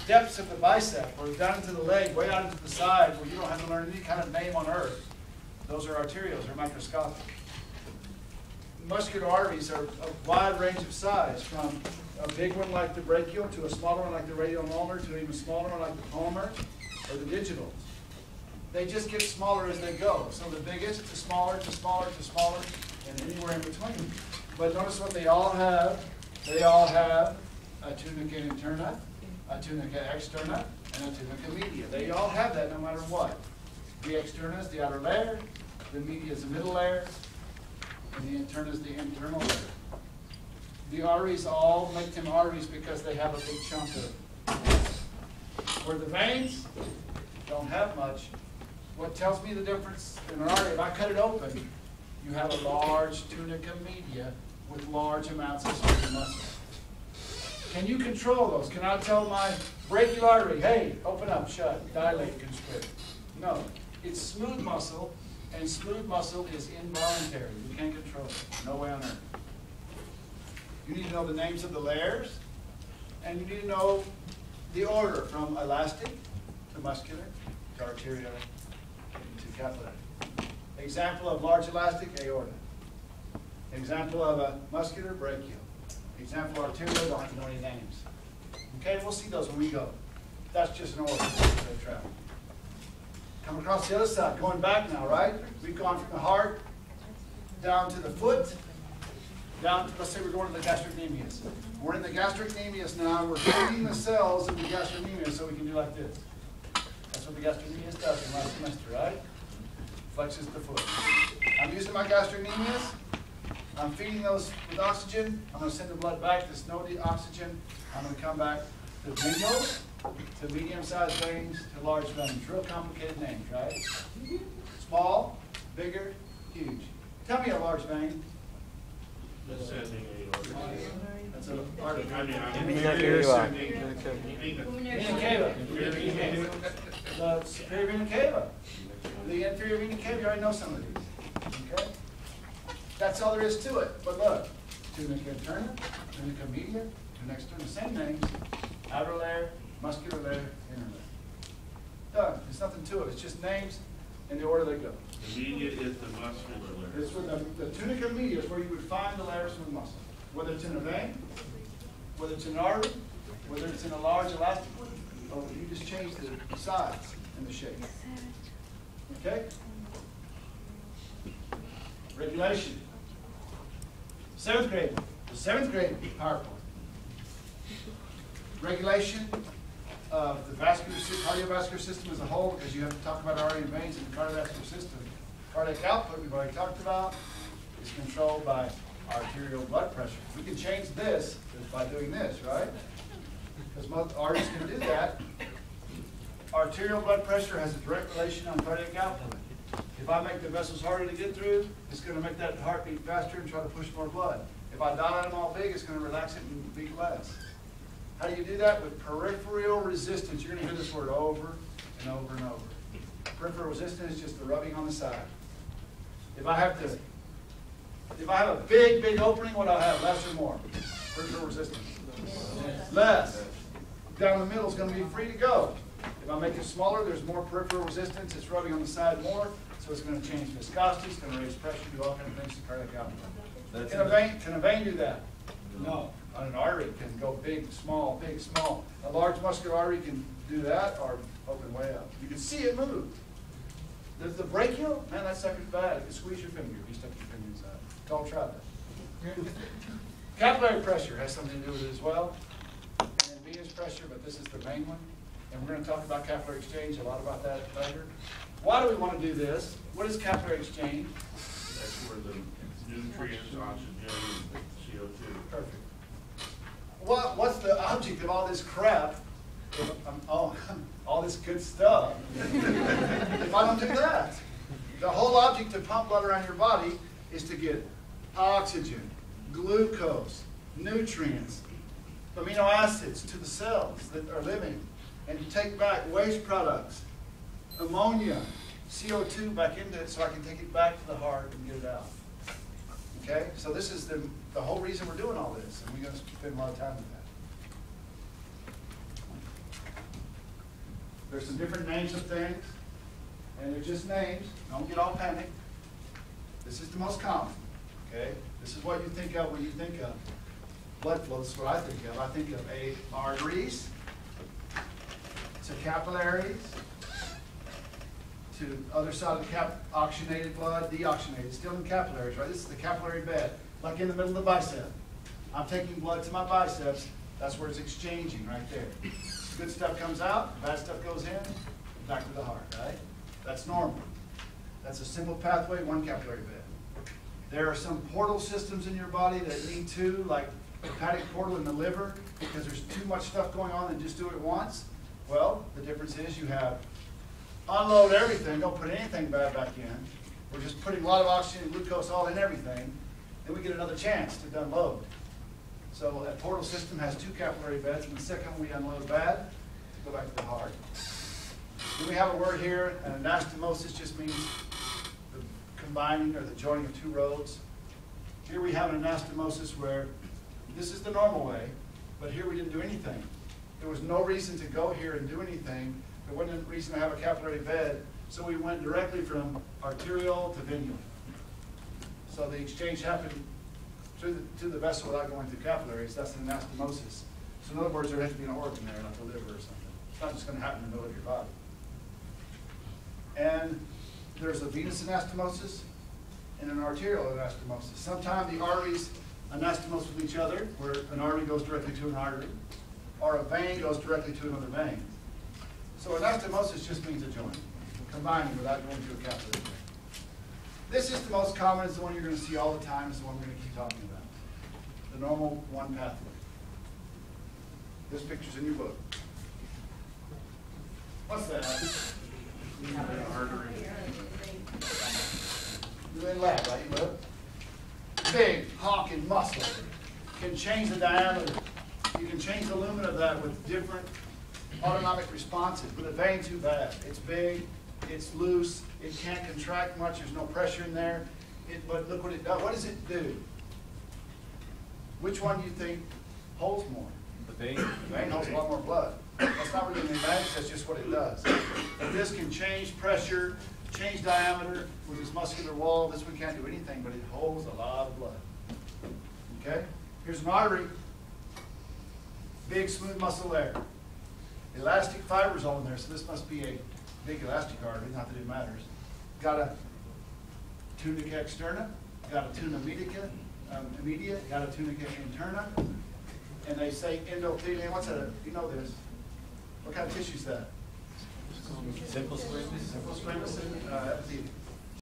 depths of the bicep, or down into the leg, way out into the side, where you don't have to learn any kind of name on earth. Those are arterials, they're microscopic. Muscular arteries are a wide range of size, from a big one like the brachial, to a smaller one like the radial ulnar, to an even smaller one like the palmar, or the digital. They just get smaller as they go. So the biggest to smaller, to smaller, to smaller, and anywhere in between. But notice what they all have. They all have a tunica interna, a tunica externa, and a tunica media. They all have that no matter what. The externa is the outer layer, the media is the middle layer, and the interna is the internal layer. The arteries all make them arteries because they have a big chunk of it. Where the veins don't have much. What tells me the difference in an artery, if I cut it open, you have a large tunica media with large amounts of smooth muscle. Can you control those? Can I tell my brachial artery, hey, open up, shut, dilate, constrict? No. It's smooth muscle, and smooth muscle is involuntary. You can't control it. No way on earth. You need to know the names of the layers, and you need to know the order from elastic to muscular to arterial to capillary. Example of large elastic, aorta. Example of a muscular, brachial. Example arterial, don't have to know any names. Okay, we'll see those when we go. That's just an order they travel. Come across the other side, going back now, right? We've gone from the heart down to the foot, down to, let's say we're going to the gastrocnemius. We're in the gastrocnemius now, we're feeding the cells of the gastrocnemius so we can do like this. That's what the gastrocnemius does in last semester, right? Flexes the foot. I'm using my gastrocnemius. I'm feeding those with oxygen. I'm going to send the blood back. There's no oxygen. I'm going to come back to venules, to medium-sized veins, to large veins. Real complicated names, right? Small, bigger, huge. Tell me a large vein. Descending aorta. That's an artery. Vena cava. The superior vena cava. The inferior vena cava, you already know some of these. Okay? That's all there is to it. But look, tunica interna, tunica media, tunica externa, same names. Outer layer, muscular layer, inner layer. Done. There's nothing to it. It's just names in the order they go. The media is the muscular layer. It's with the tunica media is where you would find the layers of the muscle. Whether it's in a vein, whether it's in an artery, whether it's in a large elastic one, or you just change the size and the shape. Okay? Regulation. 7th grade. The 7th grade PowerPoint. Regulation of the cardiovascular system as a whole, because you have to talk about artery and veins in the cardiovascular system. Cardiac output, we've already talked about, is controlled by arterial blood pressure. We can change this by doing this, right? Because most arteries can do that. Arterial blood pressure has a direct relation on cardiac output. If I make the vessels harder to get through, it's going to make that heart beat faster and try to push more blood. If I dilate them all big, it's going to relax it and beat less. How do you do that? With peripheral resistance. You're going to hear this word over and over and over. Peripheral resistance is just the rubbing on the side. If I have a big, big opening, what do I have? Less or more? Peripheral resistance. Less. Down the middle is going to be free to go. If I make it smaller, there's more peripheral resistance. It's rubbing on the side more, so it's going to change viscosity. It's going to raise pressure, do all kinds of things to cardiac output. Can a vein do that? No. An artery can go big, small, big, small. A large muscular artery can do that or open way up. You can see it move. There's the brachial, man, that sucker's bad. You can squeeze your finger if you stuck your finger inside. Don't try that. Capillary pressure has something to do with it as well. And then venous pressure, but this is the main one. And we're going to talk about capillary exchange, a lot about that later. Why do we want to do this? What is capillary exchange? That's where the nutrients, oxygen, and CO2. Perfect. What's the object of all this crap? All this good stuff. If I don't do that, the whole object to pump blood around your body is to get oxygen, glucose, nutrients, amino acids to the cells that are living, and to take back waste products, ammonia, CO2 back into it so I can take it back to the heart and get it out. Okay? So this is the whole reason we're doing all this, and we're going to spend a lot of time with that. There's some different names of things, and they're just names. Don't get all panicked. This is the most common, okay? This is what you think of when you think of blood flow. This is what I think of. I think of arteries, to capillaries, to the other side of the oxygenated blood, deoxygenated, still in capillaries, right? This is the capillary bed, like in the middle of the bicep. I'm taking blood to my biceps. That's where it's exchanging right there. Good stuff comes out, bad stuff goes in, back to the heart, right? That's normal. That's a simple pathway, one capillary bed. There are some portal systems in your body that need two, like hepatic portal in the liver, because there's too much stuff going on and just do it once. Well, the difference is you have unload everything, don't put anything bad back in. We're just putting a lot of oxygen and glucose all in everything, then we get another chance to unload. So a portal system has two capillary beds, and the second we unload bad, go back to the heart. Then we have a word here, and anastomosis just means the combining or the joining of two roads. Here we have an anastomosis where this is the normal way, but here we didn't do anything. There was no reason to go here and do anything. There wasn't a reason to have a capillary bed, so we went directly from arterial to venous. So the exchange happened to the vessel without going through capillaries. That's an anastomosis. So in other words, there has to be an organ there, like the liver or something. It's not just going to happen in the middle of your body. And there's a venous anastomosis and an arterial anastomosis. Sometimes the arteries anastomose with each other, where an artery goes directly to an artery, or a vein goes directly to another vein. So anastomosis just means a joint, combining without going to a capillary vein. This is the most common, it's the one you're going to see all the time, it's the one we're going to keep talking about. The normal one pathway. This picture's in your book. What's that? Artery. You're in lab, right? You look. Big, honking muscle. Can change the diameter. You can change the lumen of that with different autonomic responses. But a vein too bad. It's big, it's loose, it can't contract much, there's no pressure in there. But look what it does. What does it do? Which one do you think holds more? The vein. The vein holds a lot more blood. That's not really an advantage, that's just what it does. But this can change pressure, change diameter with this muscular wall. This one can't do anything, but it holds a lot of blood. Okay? Here's an artery. Big, smooth muscle there. Elastic fibers all in there, so this must be a big elastic artery, not that it matters. Got a tunica externa, got a tunica media, got a tunica interna, and they say endothelium. What's that? You know this. What kind of tissue is that? Simple squamous. Simple squamous epithelium.